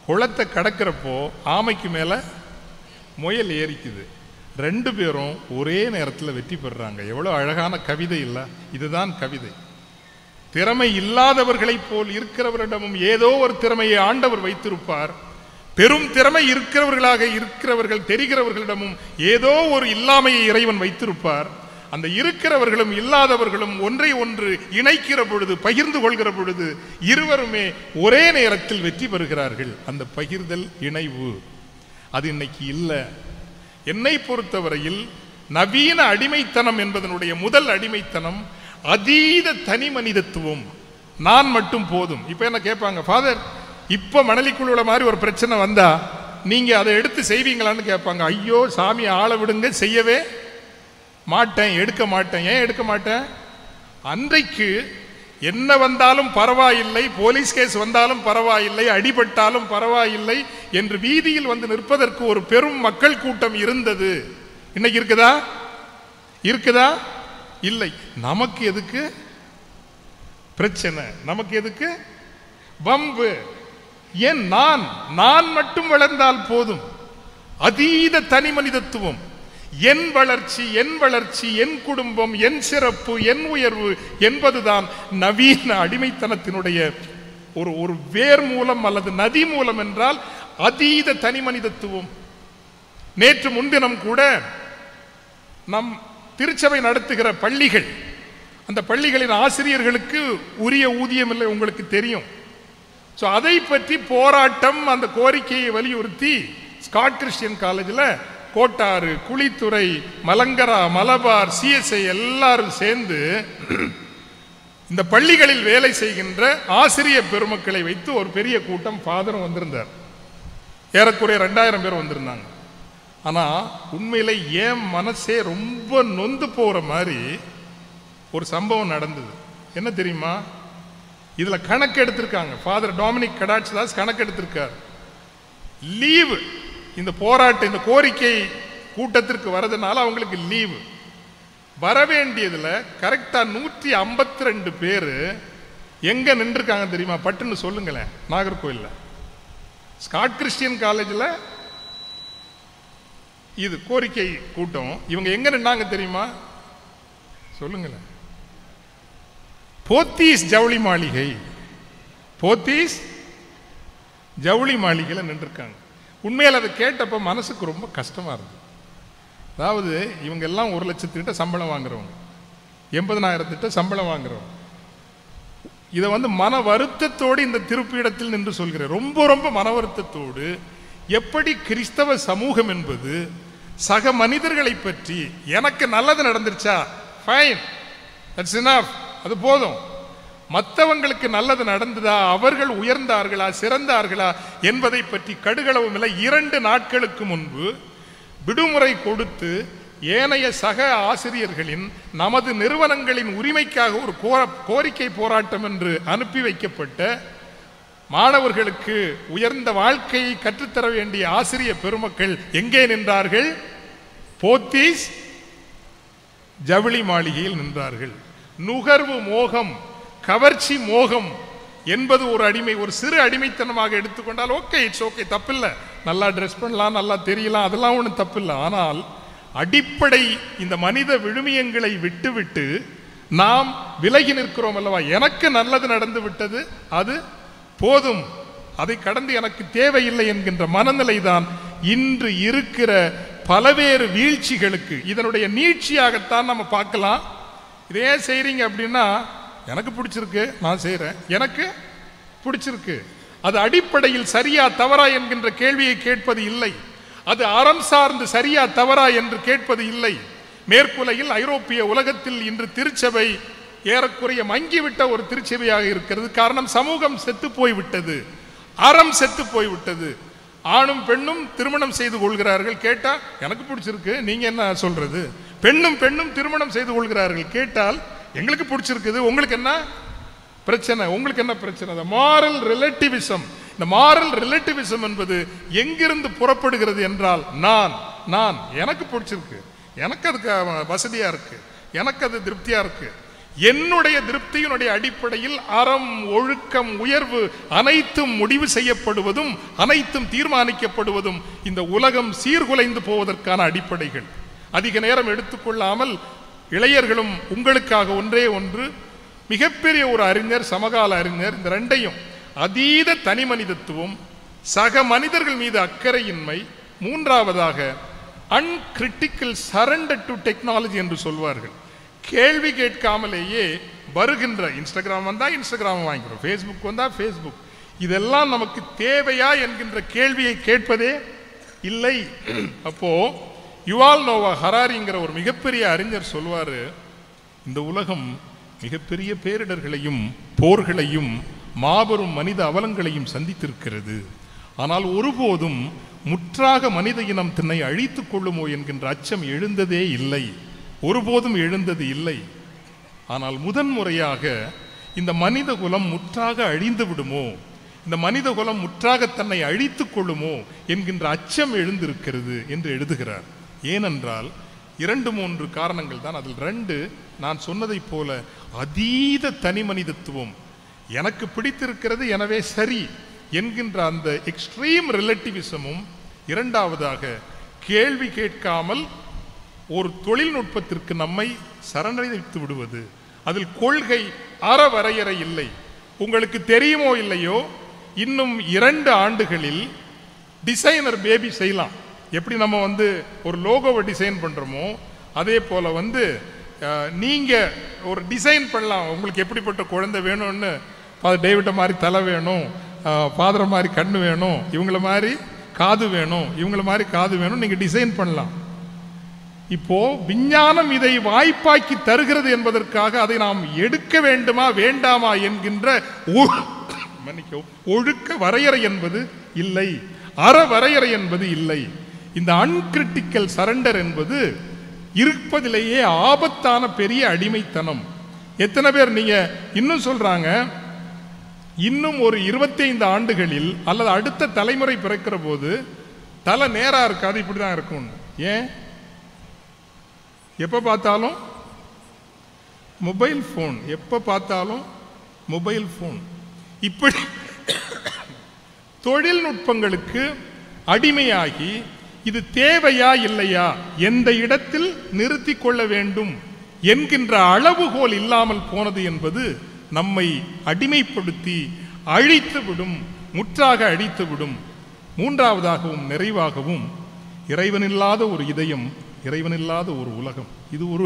A: குளத்தை கடக்கிறப்போ ஆமைக்கு மேல முயல் ஏறிக்குது. 2 பேரும் ஒரே நேரத்தில் வெற்றி பெறுறாங்க. எவ்வளவு அழகான கவிதை இல்ல? இதுதான் கவிதை. திறமை இல்லாதவர்களை போல் இருக்கிறவரிடமும் ஏதோ ஒரு திறமையை ஆண்டவர் வைத்திருப்பார். பெரும் திறமை இருக்கிறவர்கள் தெரிகிறவர்களிடமும் ஏதோ ஒரு இல்லாமையை இறைவன் வைத்திருப்பார். அந்த இருக்கிறவர்களும் இல்லாதவர்களும் ஒன்றை ஒன்று இணைக்கிற பொழுது, பகிர்ந்து கொள்கிற பொழுது இருவருமே ஒரே நேரத்தில் வெற்றி பெறுகிறார்கள். அந்த பகிர்தல், இணைவு அது இன்னைக்கு இல்லை. என்னை பொறுத்தவரையில் நவீன அடிமைத்தனம் என்பதனுடைய முதல் அடிமைத்தனம் அதீத தனி மனிதத்துவம். நான் மட்டும் போதும். இப்ப என்ன கேட்பாங்க, ஃபாதர் இப்ப மணலிக்குழுல மாதிரி ஒரு பிரச்சனை வந்தா நீங்க அதை எடுத்து செய்வீங்களான்னு கேட்பாங்க. ஐயோ சாமி ஆள விடுங்க, செய்யவே மாட்டேன், எடுக்க மாட்டேன். ஏன் எடுக்க மாட்டேன்? அன்றைக்கு என்ன வந்தாலும் பரவாயில்லை, போலீஸ் கேஸ் வந்தாலும் பரவாயில்லை, அடிபட்டாலும் பரவாயில்லை என்று வீதியில் வந்து நிற்பதற்கு ஒரு பெரும் மக்கள் கூட்டம் இருந்தது. இன்னைக்கு இருக்குதா? இருக்குதா? இல்லை. நமக்கு எதுக்கு பிரச்சனை? நமக்கு எதுக்கு வம்பு? ஏன் நான் மட்டும் வளர்ந்தால் போதும். அதீத தனி மனிதத்துவம், என் வளர்ச்சி, என் குடும்பம், என் சிறப்பு, என் உயர்வு என்பதுதான் நவீன அடிமைத்தனத்தினுடைய ஒரு வேர் மூலம் அல்லது நதி மூலம். என்றால் அதீத தனி மனிதத்துவம். நேற்று முன்தினம் கூட நம் திருச்சபை நடத்துகிற பள்ளிகள், அந்த பள்ளிகளின் ஆசிரியர்களுக்கு உரிய ஊதியம் இல்லை, உங்களுக்கு தெரியும். ஸோ அதை பற்றி போராட்டம், அந்த கோரிக்கையை வலியுறுத்தி ஸ்காட் கிறிஸ்டியன் காலேஜில் கோட்டாறு, குளித்துறை, மலங்கரா, மலபார், சிஎஸ்ஐ எல்லாரும் சேர்ந்து இந்த பள்ளிகளில் வேலை செய்கின்ற ஆசிரியர் பெருமக்களை வைத்து ஒரு பெரிய கூட்டம், ஃபாதரும் வந்திருந்தார். ஏறக்குறைய 2000 பேர் வந்திருந்தாங்க. ஆனால் உண்மையில ஏன் மனசே ரொம்ப நொந்து போகிற மாதிரி ஒரு சம்பவம் நடந்தது. என்ன தெரியுமா? இதில் கணக்கு எடுத்திருக்காங்க. ஃபாதர் டாமினிக் கடாட்சதாஸ் கணக்கு எடுத்திருக்கார். லீவு, இந்த போராட்டம், இந்த கோரிக்கை கூட்டத்திற்கு வரதுனால அவங்களுக்கு லீவு. வரவேண்டியதுல கரெக்டா 152 பேர் எங்க நின்றுருக்காங்க தெரியுமா? பட்டுன்னு சொல்லுங்களேன். நாகர்கோயில்ல ஸ்காட் கிறிஸ்டியன் காலேஜில் இது கோரிக்கை கூட்டம். இவங்க எங்க நின்னாங்க தெரியுமா? சொல்லுங்களேன். போத்தீஸ் ஜவுளி மாளிகை, போத்தீஸ் ஜவுளி மாளிகையில் நின்றுருக்காங்க. உண்மையில் அதை கேட்டப்ப மனசுக்கு ரொம்ப கஷ்டமா இருந்தது. அதாவது இவங்க எல்லாம் 1 லட்சத்திட்ட சம்பளம் வாங்குறவங்க, 80,000 சம்பளம் வாங்குறவங்க. இதை மன வருத்தத்தோடு இந்த திருப்பீடத்தில் நின்று சொல்கிறேன். ரொம்ப ரொம்ப மன வருத்தத்தோடு, எப்படி கிறிஸ்தவ சமூகம் என்பது சக மனிதர்களை பற்றி, எனக்கு நல்லது நடந்துருச்சா, ஃபைன், தட்ஸ் இனஃப், அது போதும். மற்றவங்களுக்கு நல்லது நடந்ததா, அவர்கள் உயர்ந்தார்களா, சிறந்தார்களா என்பதை பற்றி கடுகளவும் இல்லை. 2 நாட்களுக்கு முன்பு விடுமுறை கொடுத்து ஏனைய சக ஆசிரியர்களின், நமது நிறுவனங்களின் உரிமைக்காக ஒரு கோரிக்கை போராட்டம் என்று அனுப்பி வைக்கப்பட்ட மாணவர்களுக்கு உயர்ந்த வாழ்க்கையை கற்றுத்தர வேண்டிய ஆசிரியர் பெருமக்கள் எங்கே நின்றார்கள்? போத்தீஸ் ஜவுளி மாளிகையில் நின்றார்கள். நுகர்வு மோகம், கவர்ச்சி மோகம் என்பது ஒரு அடிமை, ஒரு சிறு அடிமைத்தனமாக எடுத்துக்கொண்டால் ஓகே, இட்ஸ் ஓகே, தப்பில்லை. நல்லா ட்ரெஸ் பண்ணலாம், நல்லா தெரியலாம், அதெல்லாம் ஒன்றும் தப்பில்லை. ஆனால் அடிப்படை இந்த மனித விழுமியங்களை விட்டுவிட்டு நாம் விலகி நிற்கிறோம் அல்லவா? எனக்கு நல்லது நடந்து விட்டது, அது போதும், அதை கடந்து எனக்கு தேவையில்லை என்கின்ற மனநிலை தான் இன்று இருக்கிற பல்வேறு வீழ்ச்சிகளுக்கு இதனுடைய நீட்சியாகத்தான் நம்ம பார்க்கலாம். இதே செய்றீங்க அப்படின்னா, எனக்கு பிடிச்சிருக்கு, நான் செய்கிறேன், எனக்கு பிடிச்சிருக்கு. அது அடிப்படையில் சரியா தவறா என்கின்ற கேள்வியை கேட்பது இல்லை. அது அறம் சார்ந்து சரியா தவறா என்று கேட்பது இல்லை. மேற்குலையில், ஐரோப்பிய உலகத்தில் இன்று திருச்சபை ஏறக்குறைய மங்கிவிட்ட ஒரு திருச்சபையாக இருக்கிறது. காரணம், சமூகம் செத்து போய்விட்டது, அறம் செத்து போய்விட்டது. ஆணும் பெண்ணும் திருமணம் செய்து கொள்கிறார்கள். கேட்டா எனக்கு பிடிச்சிருக்கு, நீங்க என்ன சொல்றது? பெண்ணும் பெண்ணும் திருமணம் செய்து கொள்கிறார்கள். கேட்டால் எங்களுக்கு பிடிச்சிருக்குது, உங்களுக்கு என்ன பிரச்சனை, உங்களுக்கு என்ன பிரச்சனை? Moral relativism. இந்த மாரல் ரிலேட்டிவிசம் என்பது எங்கிருந்து புறப்படுகிறது என்றால், நான் எனக்கு பிடிச்சிருக்கு, எனக்கு அதுக்கு வசதியா இருக்கு, எனக்கு அது திருப்தியா இருக்கு. என்னுடைய திருப்தியினுடைய அடிப்படையில் அறம், ஒழுக்கம், உயர்வு அனைத்தும் முடிவு செய்யப்படுவதும் அனைத்தும் தீர்மானிக்கப்படுவதும் இந்த உலகம் சீர்குலைந்து போவதற்கான அடிப்படைகள். அதிக நேரம் எடுத்துக்கொள்ளாமல் இளையர்களும் உங்களுக்காக ஒன்றே ஒன்று, மிகப்பெரிய ஒரு அறிஞர், சமகால அறிஞர், இந்த ரெண்டையும், அதீத தனி மனிதத்துவம், சக மனிதர்கள் மீது அக்கறையின்மை, மூன்றாவதாக அன்கிரிட்டிக்கல் சரண்டர் டு டெக்னாலஜி என்று சொல்வார்கள். கேள்வி கேட்காமலேயே வருகின்ற, இன்ஸ்டாகிராம் வந்தா இன்ஸ்டாகிராம் வாங்கிக்கிறோம், ஃபேஸ்புக் வந்தா ஃபேஸ்புக், இதெல்லாம் நமக்கு தேவையா என்கின்ற கேள்வியை கேட்பதே இல்லை. அப்போ யுவால் நோவா ஹராரிங்கிற ஒரு மிகப்பெரிய அறிஞர் சொல்வாரு, இந்த உலகம் மிகப்பெரிய பேரிடர்களையும் போர்களையும் மாபெரும் மனித அவலங்களையும் சந்தித்திருக்கிறது. ஆனால் ஒருபோதும் முற்றாக மனித இனம் தன்னை அழித்துக் கொள்ளுமோ என்கின்ற அச்சம் எழுந்ததே இல்லை, ஒருபோதும் எழுந்தது இல்லை. ஆனால் முதன்முறையாக இந்த மனித குலம் முற்றாக அழிந்து விடுமோ, இந்த மனித குலம் முற்றாக தன்னை அழித்துக் கொள்ளுமோ என்கின்ற அச்சம் எழுந்திருக்கிறது என்று எழுதுகிறார். ஏனென்றால் 2-3 காரணங்கள் தான். அதில் 2 நான் சொன்னதை போல அதீத தனி மனிதத்துவம், எனக்கு பிடித்திருக்கிறது எனவே சரி என்கின்ற அந்த எக்ஸ்ட்ரீம் ரிலேட்டிவிசமும், இரண்டாவதாக கேள்வி கேட்காமல் ஒரு தொழில்நுட்பத்திற்கு நம்மை சரணடைத்து விடுவது. அதில் கொள்கை அறவரையறை இல்லை. உங்களுக்கு தெரியுமோ இல்லையோ, இன்னும் 2 ஆண்டுகளில் டிசைனர் பேபி செய்யலாம். எப்படி நம்ம வந்து ஒரு லோகோவை டிசைன் பண்ணுறோமோ அதே போல் வந்து நீங்கள் ஒரு டிசைன் பண்ணலாம். உங்களுக்கு எப்படிப்பட்ட குழந்தை வேணும்னு, ஃபாதர் டேவிட்டை மாதிரி தலை வேணும், ஃபாதரை மாதிரி கண்ணு வேணும், இவங்கள மாதிரி காது வேணும், இவங்கள மாதிரி காது வேணும், நீங்கள் டிசைன் பண்ணலாம். இப்போ விஞ்ஞானம் இதை வாய்ப்பாக்கி தருகிறது என்பதற்காக அதை நாம் எடுக்க வேண்டுமா வேண்டாமா என்கின்ற ஒழுக்க வரையறை என்பது இல்லை, அற வரையறை என்பது இல்லை. இந்த அன்கிரிட்டிக்கல் சரண்டர் என்பது இருப்பதிலேயே ஆபத்தான பெரிய அடிமைத்தனம். எத்தனை பேர் நீங்க இன்னும் சொல்றாங்க, இன்னும் ஒரு 25 ஆண்டுகளில் அல்லது அடுத்த தலைமுறை பிறக்கிற போது தலை நேரா இருக்காது, இப்படிதான் இருக்கும். ஏன்? எப்ப பார்த்தாலும் மொபைல் போன், எப்ப பார்த்தாலும் மொபைல் போன். இப்படி தொழில்நுட்பங்களுக்கு அடிமையாகி இது தேவையா இல்லையா, எந்த இடத்தில் நிறுத்தி கொள்ள வேண்டும் என்கின்ற அளவுகோல் இல்லாமல் போனது என்பது நம்மை அடிமைப்படுத்தி அழித்துவிடும், முற்றாக அழித்துவிடும். மூன்றாவதாகவும் நிறைவாகவும் இறைவனில்லாத ஒரு இதயம், இறைவனில்லாத ஒரு உலகம். இது ஒரு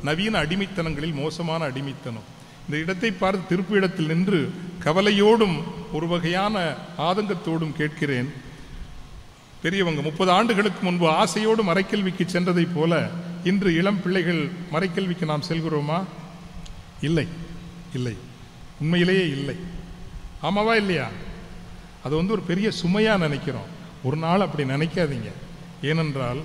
A: நவீன அடிமைத்தனங்களில் மோசமான அடிமைத்தனம். இந்த இடத்தை பார்த்து திருப்பு இடத்தில் நின்று கவலையோடும் ஒரு வகையான ஆதங்கத்தோடும் கேட்கிறேன். பெரியவங்க 30 ஆண்டுகளுக்கு முன்பு ஆசையோடு மறைக்கல்விக்கு சென்றதை போல இன்று இளம் பிள்ளைகள் மறைக்கல்விக்கு நாம் செல்கிறோமா? இல்லை, இல்லை, உண்மையிலேயே இல்லை. ஆமாவா இல்லையா? அது வந்து ஒரு பெரிய சுமையா நினைக்கிறோம். ஒரு நாள் அப்படி நினைக்காதீங்க. ஏனென்றால்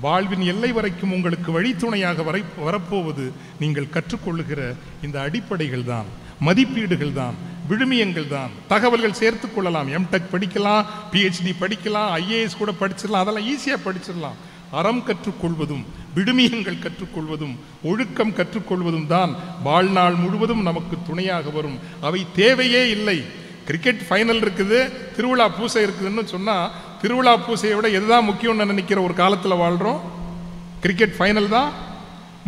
A: வாழ்வின் எல்லை வரைக்கும் உங்களுக்கு வழித்துணையாக வரப்போவது நீங்கள் கற்றுக்கொள்ளுகிற இந்த அடிப்படைகள் தான், மதிப்பீடுகள் தான், விழுமியங்கள் தான். தகவல்கள் சேர்த்து கொள்ளலாம், எம்டெக் படிக்கலாம், பிஹெச்டி படிக்கலாம், ஐஏஎஸ் கூட படிச்சிடலாம், அதெல்லாம் ஈஸியாக படிச்சிடலாம். அறம் கற்றுக்கொள்வதும் விழுமியங்கள் கற்றுக்கொள்வதும் ஒழுக்கம் கற்றுக்கொள்வதும் தான் வாழ்நாள் முழுவதும் நமக்கு துணையாக வரும். அவை தேவையே இல்லை. கிரிக்கெட் ஃபைனல் இருக்குது, திருவிழா பூசை இருக்குதுன்னு சொன்னால் திருவிழா பூசையை விட எதுதான் முக்கியம்னு நினைக்கிற ஒரு காலத்தில் வாழ்கிறோம். கிரிக்கெட் ஃபைனல் தான்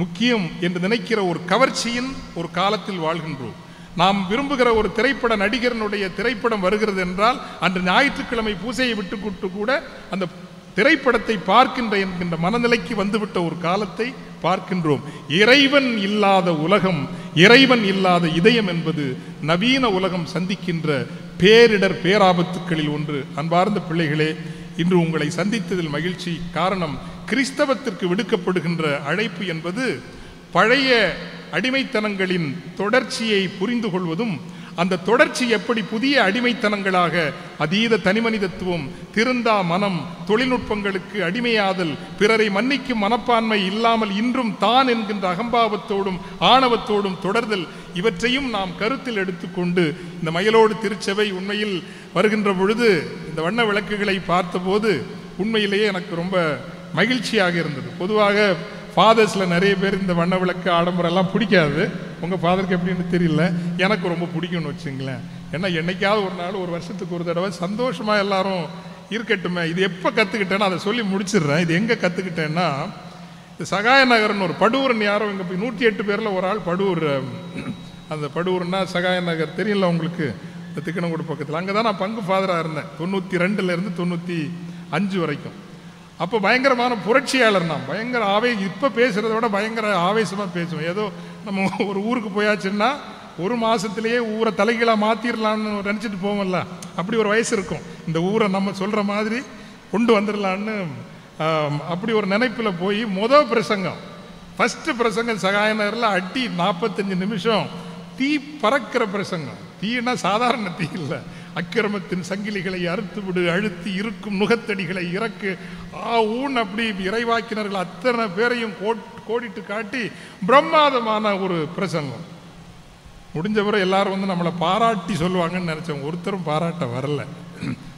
A: முக்கியம் என்று நினைக்கிற ஒரு கவர்ச்சியின் ஒரு காலத்தில் வாழ்கின்றோம். நாம் விரும்புகிற ஒரு திரைப்பட நடிகரனுடைய திரைப்படம் வருகிறது என்றால் அன்று ஞாயிற்றுக்கிழமை பூசையை விட்டுக்கூட்டு கூட அந்த திரைப்படத்தை பார்க்கின்ற என்கின்ற மனநிலைக்கு வந்துவிட்ட ஒரு காலத்தை பார்க்கின்றோம். இறைவன் இல்லாத உலகம், இறைவன் இல்லாத இதயம் என்பது நவீன உலகம் சந்திக்கின்ற பேரிடர், பேராபத்துக்களில் ஒன்று. அன்பார்ந்த பிள்ளைகளே, இன்று உங்களை சந்தித்ததில் மகிழ்ச்சி. காரணம், கிறிஸ்தவத்திற்கு விடுக்கப்படுகின்ற அழைப்பு என்பது பழைய அடிமைத்தனங்களின் தொடர்ச்சியை புரிந்து கொள்வதும், அந்த தொடர்ச்சி எப்படி புதிய அடிமைத்தனங்களாக அதீத தனிமனிதத்துவம், திருந்தா மனம், தொழில்நுட்பங்களுக்கு அடிமையாதல், பிறரை மன்னிக்கும் மனப்பான்மை இல்லாமல் இன்றும் தான் என்கின்ற அகம்பாவத்தோடும் ஆணவத்தோடும் தொடர்தல், இவற்றையும் நாம் கருத்தில் எடுத்துக்கொண்டு இந்த மயிலோடு திருச்சபை உண்மையில் வருகின்ற பொழுது இந்த வண்ண விளக்குகளை பார்த்தபோது உண்மையிலேயே எனக்கு ரொம்ப மகிழ்ச்சியாக இருந்தது. பொதுவாக ஃபாதர்ஸில் நிறைய பேர் இந்த வண்ண விளக்கு ஆடம்பரெல்லாம் பிடிக்காது. உங்கள் ஃபாதருக்கு எப்படின்னு தெரியல, எனக்கு ரொம்ப பிடிக்கும்னு வச்சுங்களேன். ஏன்னா என்னைக்காவது ஒரு நாள், ஒரு வருஷத்துக்கு ஒரு தடவை சந்தோஷமாக எல்லாரும் இருக்கட்டுமே. இது எப்போ கற்றுக்கிட்டேன்னா அதை சொல்லி முடிச்சிடுறேன். இது எங்கே கற்றுக்கிட்டேன்னா, இந்த சகாய நகர்னு ஒரு படூர்னு யாரோ இங்கே போய் 108 பேரில் ஒரு ஆள் படூர், அந்த படூர்னா சகாய நகர் தெரியல உங்களுக்கு, இந்த திக்கணங்குடி பக்கத்தில். அங்கே தான் நான் பங்கு ஃபாதராக இருந்தேன் 92லேருந்து 95 வரைக்கும். அப்போ பயங்கரமான புரட்சியாளர் நான், பயங்கர இப்போ பேசுகிறத விட பயங்கர ஆவேசமாக பேசுவேன். ஏதோ நம்ம ஒரு ஊருக்கு போயாச்சுன்னா ஒரு மாதத்துலேயே ஊரை தலைகீழாக மாற்றிடலான்னு நினச்சிட்டு போவோம்ல, அப்படி ஒரு வயசு இருக்கும். இந்த ஊரை நம்ம சொல்கிற மாதிரி கொண்டு வந்துடலான்னு அப்படி ஒரு நினைப்பில் போய் பிரசங்கம், ஃபஸ்ட்டு பிரசங்கம் சகாயநகரில் அடி 45 நிமிஷம் தீ பறக்கிற பிரசங்கம். தீனா சாதாரண தீ இல்லை, அக்கிரமத்தின் சங்கிலிகளை அறுத்து விடு, அழுத்தி இருக்கும் நுகத்தடிகளை இறக்கு, ஊன் அப்படி இறைவாக்கினர்கள் அத்தனை பேரையும் கோடிட்டு காட்டி பிரம்மாதமான ஒரு பிரசங்கம். முடிஞ்சவரை எல்லாரும் வந்து நம்மளை பாராட்டி சொல்லுவாங்கன்னு நினச்சோம். ஒருத்தரும் பாராட்ட வரல.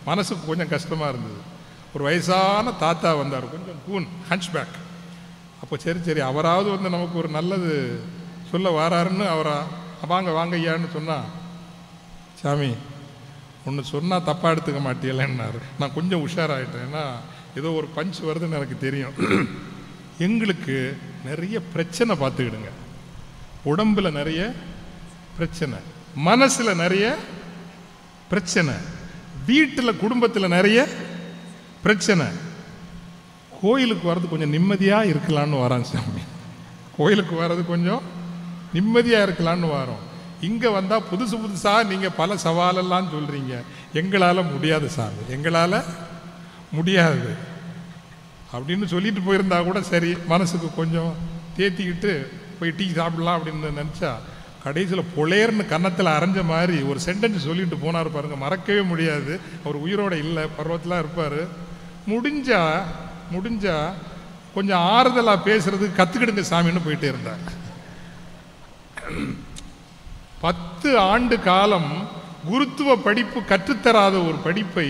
A: மனசுக்கு கொஞ்சம் கஷ்டமாக இருந்தது. ஒரு வயசான தாத்தா வந்தார், கொஞ்சம் கூன், ஹன்ச்பேக். அப்போ சரி அவராவது வந்து நமக்கு ஒரு நல்லது சொல்ல வாராருன்னு அவரா வாங்க வாங்க ஐயான்னு சொன்னால், சாமி ஒன்று சொன்னால் தப்பாக எடுத்துக்க மாட்டேலன்னாரு. நான் கொஞ்சம் உஷாராயிட்டேன். ஏன்னா ஏதோ ஒரு பஞ்ச் வருதுன்னு எனக்கு தெரியும். எங்களுக்கு நிறைய பிரச்சனை பார்த்துக்கிடுங்க. உடம்புல நிறைய பிரச்சனை, மனசில் நிறைய பிரச்சனை, வீட்டில் குடும்பத்தில் நிறைய பிரச்சனை. கோயிலுக்கு வர்றது கொஞ்சம் நிம்மதியாக இருக்கலான்னு வரான் சாமி. கோயிலுக்கு வர்றது கொஞ்சம் நிம்மதியாக இருக்கலான்னு வரோம். இங்கே வந்தால் புதுசு புதுசாக நீங்கள் பல சவாலெல்லாம் சொல்கிறீங்க. எங்களால் முடியாது சாமி, எங்களால் முடியாது அப்படின்னு சொல்லிட்டு போயிருந்தா கூட சரி, மனசுக்கு கொஞ்சம் தேத்திக்கிட்டு போய் டீ சாப்பிடலாம் அப்படின்னு நினச்சா, கடைசியில் பொலேர்னு கன்னத்தில் அரைஞ்ச மாதிரி ஒரு சென்டென்ஸ் சொல்லிட்டு போனார் பாருங்க, மறக்கவே முடியாது. அவர் உயிரோட இல்லை, பருவத்தில் இருப்பார். முடிஞ்சா கொஞ்சம் ஆறுதலாக பேசுறதுக்கு கற்றுக்கிடுங்க சாமின்னு போயிட்டே இருந்தார். 10 ஆண்டு காலம் குருத்துவ படிப்பு கற்றுத்தராத ஒரு படிப்பை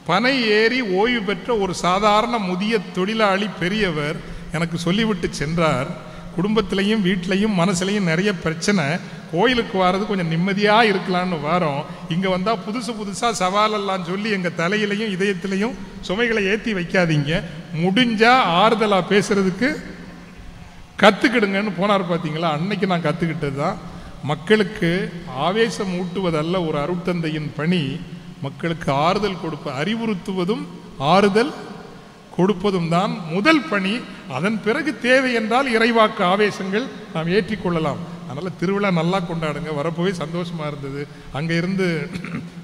A: பனை ஏறி ஓய்வு பெற்ற ஒரு சாதாரண முதிய தொழிலாளி பெரியவர் எனக்கு சொல்லிவிட்டு சென்றார். குடும்பத்திலையும் வீட்டிலையும் மனசுலையும் நிறைய பிரச்சனை, கோயிலுக்கு வர்றது கொஞ்சம் நிம்மதியாக இருக்கலான்னு வரோம். இங்கே வந்தால் புதுசாக சவாலெல்லாம் சொல்லி எங்கள் தலையிலையும் இதயத்திலையும் சுமைகளை ஏற்றி வைக்காதீங்க, முடிஞ்சால் ஆறுதலாக பேசுறதுக்கு கற்றுக்கிடுங்கன்னு போனார். பார்த்தீங்களா, அன்னைக்கு நான் கற்றுக்கிட்டது தான். மக்களுக்கு ஆவேசம் ஊட்டுவதல்ல ஒரு அருட்தந்தையின் பணி, மக்களுக்கு ஆறுதல் அறிவுறுத்துவதும் ஆறுதல் கொடுப்பதும் தான் முதல் பணி. அதன் பிறகு தேவை என்றால் இறைவாக்கு ஆவேசங்கள் நாம் ஏற்றிக்கொள்ளலாம். அதனால் திருவிழா நல்லா கொண்டாடுங்க. வரப்போவே சந்தோஷமாக இருந்தது. அங்கே இருந்து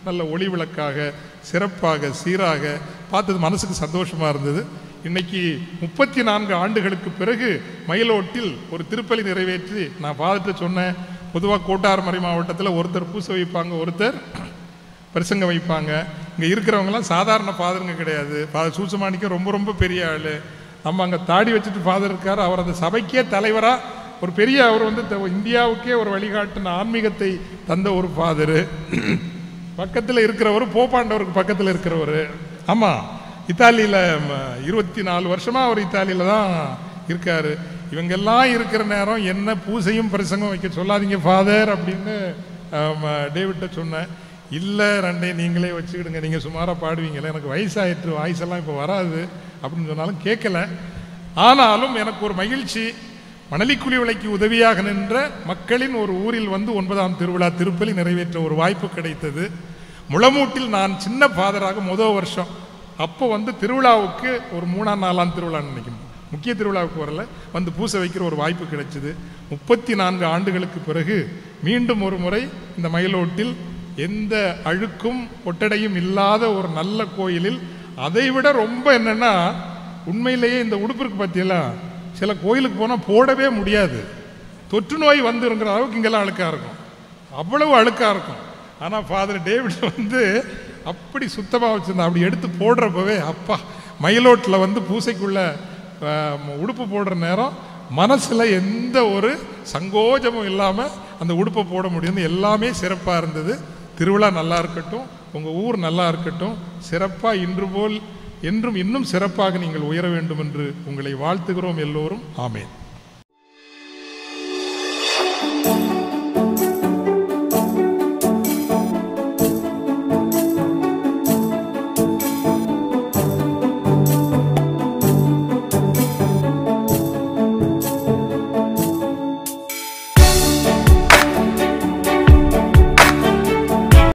A: நல்ல ஒளி விளக்காக சிறப்பாக சீராக பார்த்தது மனசுக்கு சந்தோஷமாக இருந்தது. இன்னைக்கு 34 ஆண்டுகளுக்கு பிறகு மயிலோட்டில் ஒரு திருப்பலி நிறைவேற்றி நான் ஃபாதர்கிட்ட சொன்னேன். பொதுவாக கோட்டார்மறை மாவட்டத்தில் ஒருத்தர் பூசை வைப்பாங்க, ஒருத்தர் பிரசங்க வைப்பாங்க. இங்கே இருக்கிறவங்கலாம் சாதாரண ஃபாதருங்க கிடையாது. ஃபாதர் சூசமாணிக்க ரொம்ப பெரிய ஆள். நம்ம அங்கே தாடி வச்சுட்டு ஃபாதர் இருக்கார். அவர் அந்த சபைக்கே தலைவராக ஒரு பெரிய, அவர் இந்தியாவுக்கே ஒரு வழிகாட்டின ஆன்மீகத்தை தந்த ஒரு ஃபாதரு. பக்கத்தில் இருக்கிறவர் போப்பாண்டவருக்கு பக்கத்தில் இருக்கிறவர். ஆமாம், இத்தாலியில் 24 வருஷமாக அவர் இத்தாலியில் தான் இருக்கார். இவங்கெல்லாம் இருக்கிற நேரம் என்ன பூசையும் பிரசங்கம் வைக்க சொல்லாதீங்க ஃபாதர் அப்படின்னு டேவிட்ட சொன்னேன். இல்லை ரெண்டே நீங்களே வச்சுக்கிடுங்க, நீங்கள் சுமாராக பாடுவீங்களே, எனக்கு வயசாயிற்று, வாய்ஸெல்லாம் இப்போ வராது அப்படின்னு சொன்னாலும் கேட்கல. ஆனாலும் எனக்கு ஒரு மகிழ்ச்சி, மணலிக்குழி விலைக்கு உதவியாக நின்ற மக்களின் ஒரு ஊரில் 9ஆம் திருவிழா திருப்பலி நிறைவேற்ற ஒரு வாய்ப்பு கிடைத்தது. முளமூட்டில் நான் சின்ன ஃபாதராக முதல் வருஷம் அப்போ திருவிழாவுக்கு ஒரு 3ஆம் 4ஆம் திருவிழான்னு நினைக்கணும், முக்கிய திருவிழாவுக்கு வரல, பூசை வைக்கிற ஒரு வாய்ப்பு கிடைச்சிது. 34 ஆண்டுகளுக்கு பிறகு மீண்டும் ஒரு முறை இந்த மயிலோட்டில் எந்த அழுக்கும் ஒட்டடையும் இல்லாத ஒரு நல்ல கோயிலில், அதை விட ரொம்ப என்னன்னா, உண்மையிலேயே இந்த உடுப்பிற்கு பற்றியெல்லாம் சில கோயிலுக்கு போனால் போடவே முடியாது, தொற்று நோய் வந்துருங்கிற அளவுக்கு இங்கெல்லாம் அழுக்காக இருக்கும், அவ்வளவு அழுக்காக இருக்கும். ஆனால் ஃபாதர் டேவிட் அப்படி சுத்தமாக வச்சுருந்தா. அப்படி எடுத்து போடுறப்பவே அப்பா, மயிலோட்டில் பூசைக்குள்ள உடுப்பு போடுற நேரம் மனசில் எந்த ஒரு சங்கோஜமும் இல்லாமல் அந்த உடுப்பை போட முடியுது. எல்லாமே சிறப்பாக இருந்தது. திருவிழா நல்லா இருக்கட்டும், உங்கள் ஊர் நல்லா இருக்கட்டும், சிறப்பாக இன்று போல் என்றும் இன்னும் சிறப்பாக நீங்கள் உயர வேண்டும் என்று உங்களை வாழ்த்துகிறோம் எல்லோரும். ஆமேன்.